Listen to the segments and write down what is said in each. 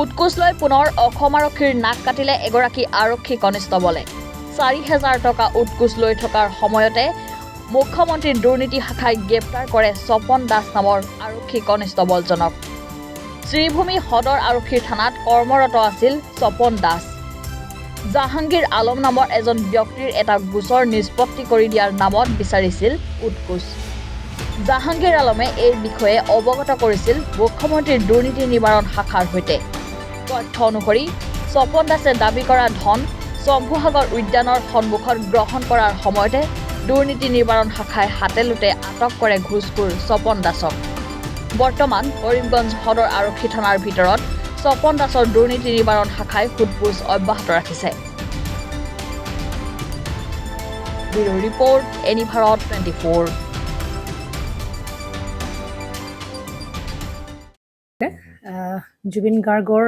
উৎকোচ লৈ পুনৰ অসম আৰক্ষীৰ নাক কাটিলে এগৰাকী আৰক্ষী কনিষ্টবলে ৪,০০০ টকা উৎকোচ লৈ থকাৰ সময়তে মুখ্যমন্ত্ৰীৰ দুৰ্নীতি শাখাই গ্ৰেপ্তাৰ কৰে স্বপন দাস নামৰ আৰক্ষী কনিষ্টবলজনক। শ্ৰীভূমি সদৰ আৰক্ষীৰ থানাত কৰ্মৰত আছিল স্বপন দাস। জাহাংগীৰ আলম নামৰ এজন ব্যক্তিৰ এটা গোচৰ নিষ্পত্তি কৰি দিয়াৰ নামত বিচাৰিছিল উৎকোচ। জাহাংগীৰ আলমে এই বিষয়ে অৱগত কৰিছিল মুখ্যমন্ত্ৰীৰ দুৰ্নীতি নিবাৰণ শাখাৰ সৈতে। তথ্য অনুসৰি স্বপন দাসে দাবী কৰা ধন শম্ভুসাগৰ উদ্যানৰ সন্মুখত গ্ৰহণ কৰাৰ সময়তে দুৰ্নীতি নিবাৰণ শাখাই হাতেলোতে আটক কৰে ঘোষখোৰ স্বপন দাসক। বৰ্তমান কৰিমগঞ্জ সদৰ আৰক্ষী থানাৰ ভিতৰত স্বপন দাসৰ দুৰ্নীতি নিবাৰণ শাখাই সোধপোছ অব্যাহত ৰাখিছে। Bureau report, any Bharat 24। Zubeen গাৰ্গৰ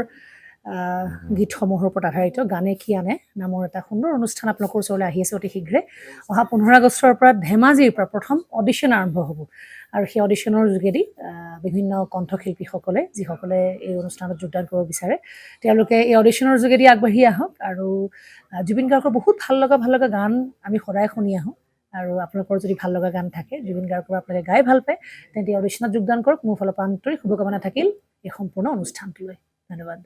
গীতসমূহৰ ওপৰত আধাৰিত গানে কি আনে নামৰ এটা সুন্দৰ অনুষ্ঠান আপোনালোকৰ ওচৰলৈ আহি আছে অতি শীঘ্ৰে। অহা 15 আগষ্টৰ পৰা ধেমাজিৰ পৰা প্ৰথম অডিশ্যন আৰম্ভ হ'ব আৰু সেই অডিশ্যনৰ যোগেদি বিভিন্ন কণ্ঠশিল্পীসকলে যিসকলে এই অনুষ্ঠানত যোগদান কৰিব বিচাৰে তেওঁলোকে এই অডিশ্যনৰ যোগেদি আগবাঢ়ি আহক আৰু জুবিন গাৰ্গৰ বহুত ভাল লগা গান আমি সদায় শুনি আহোঁ আৰু আপোনালোকৰ যদি ভাল লগা গান থাকে জুবিন গাৰ্গৰ আপোনালোকে গাই ভাল পায় তেন্তে অডিশ্যনত যোগদান কৰক। মোৰ ফালৰ পৰা আন্তৰিক শুভকামনা থাকিল এই সম্পূৰ্ণ অনুষ্ঠানটোলৈ। ধন্যবাদ।